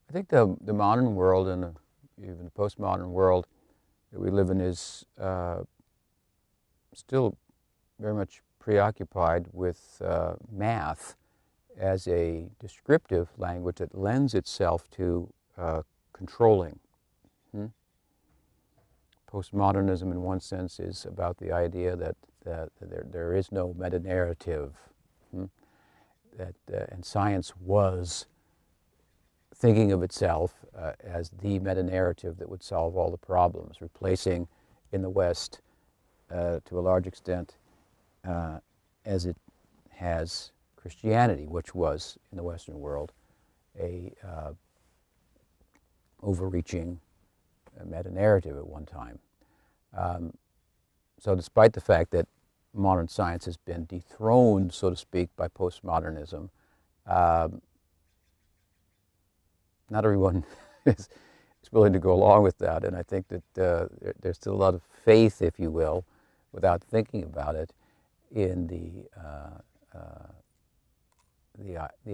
I think the modern world and even the postmodern world that we live in is still very much preoccupied with math as a descriptive language that lends itself to controlling. Hmm? Postmodernism, in one sense, is about the idea that there is no meta-narrative, and science was thinking of itself as the meta-narrative that would solve all the problems, replacing in the West, to a large extent, as it has Christianity, which was, in the Western world, a overreaching meta-narrative at one time. So despite the fact that modern science has been dethroned, so to speak, by postmodernism, not everyone is willing to go along with that, and I think that there's still a lot of faith, if you will, without thinking about it, in the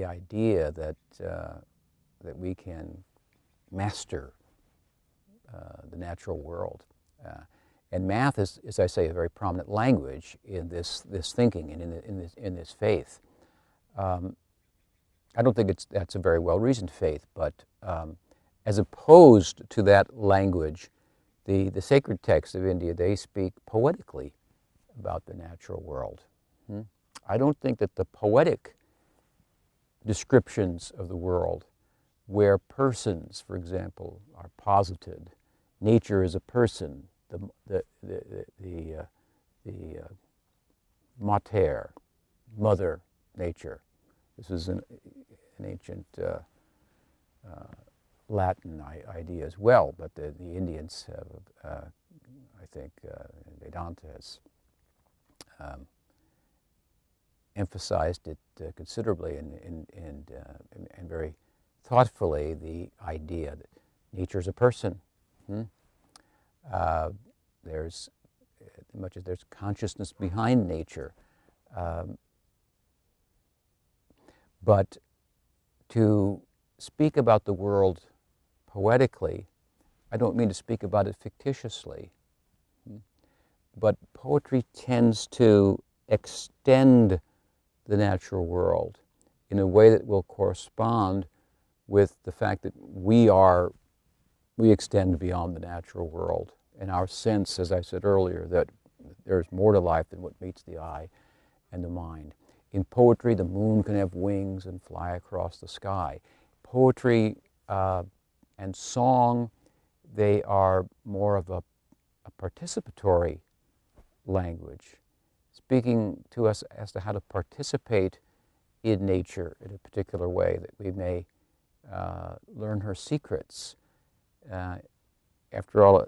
idea that that we can master the natural world. And math is, as I say, a very prominent language in this thinking and in this faith. I don't think that's a very well-reasoned faith, but as opposed to that language, the sacred texts of India, they speak poetically about the natural world. I don't think that the poetic descriptions of the world, where persons, for example, are posited, nature is a person, the mater, mother nature. This is an ancient Latin idea as well, but the Indians have, I think, Vedanta has emphasized it considerably and very thoughtfully, the idea that nature is a person. There's, as much as there's consciousness behind nature, but to speak about the world poetically, I don't mean to speak about it fictitiously, but poetry tends to extend the natural world in a way that will correspond with the fact that we extend beyond the natural world, and our sense, as I said earlier, that there's more to life than what meets the eye and the mind. In poetry, the moon can have wings and fly across the sky. Poetry and song, they are more of a participatory language, speaking to us as to how to participate in nature in a particular way, that we may learn her secrets. After all,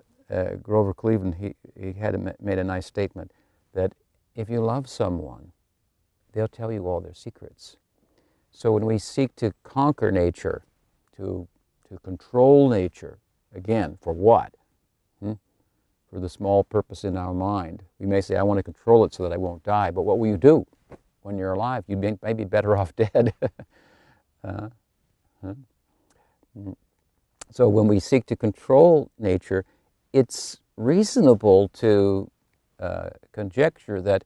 Grover Cleveland, he had made a nice statement that if you love someone, they'll tell you all their secrets. So when we seek to conquer nature, to control nature, again, for what? For the small purpose in our mind. We may say, I want to control it so that I won't die, but what will you do when you're alive? You may be better off dead. So when we seek to control nature, it's reasonable to conjecture that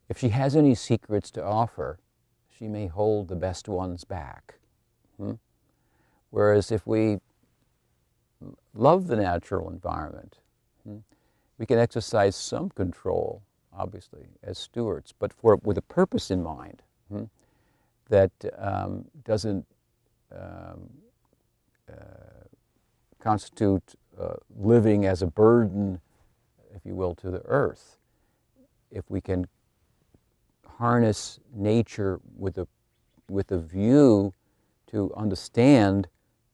if she has any secrets to offer, she may hold the best ones back. Whereas if we love the natural environment, we can exercise some control, obviously, as stewards, but with a purpose in mind that doesn't constitute living as a burden, if you will, to the earth. If we can harness nature with a view to understand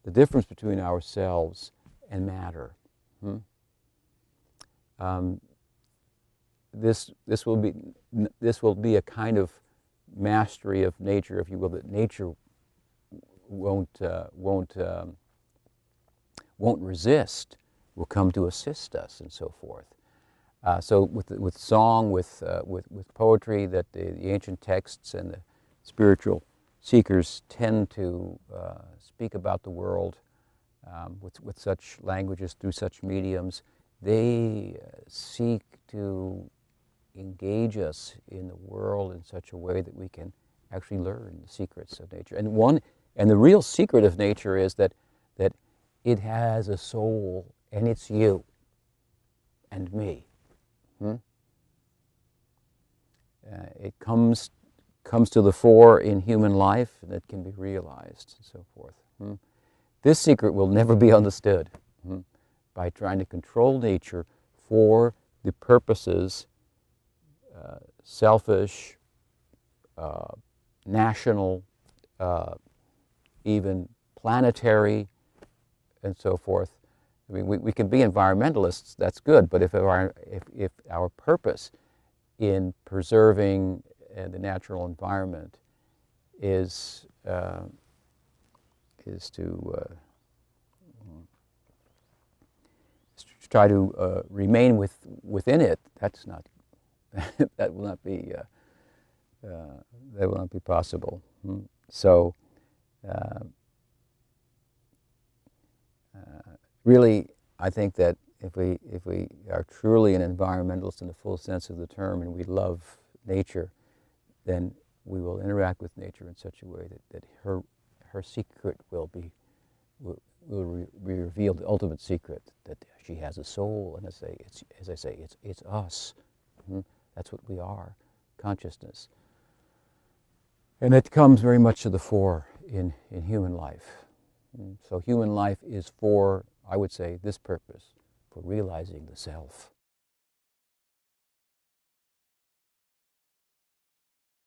the difference between ourselves and matter. This will be a kind of mastery of nature, if you will, that nature won't resist, will come to assist us, and so forth. So with song, with poetry, that the ancient texts and the spiritual seekers tend to speak about the world with such languages, through such mediums, they seek to engage us in the world in such a way that we can actually learn the secrets of nature. And the real secret of nature is that it has a soul, and it's you and me. It comes to the fore in human life, and it can be realized, and so forth. This secret will never be understood by trying to control nature for the purposes, selfish, national, even planetary, and so forth. I mean, we can be environmentalists, that's good, but if our purpose in preserving the natural environment is to try to remain within it, that's not that will not be possible. So really, I think that if we are truly an environmentalist in the full sense of the term, and we love nature, then we will interact with nature in such a way that her secret will be revealed, the ultimate secret, that she has a soul, and as I say, it's us. That's what we are, consciousness. And it comes very much to the fore in human life. So human life is for, I would say, this purpose, for realizing the self.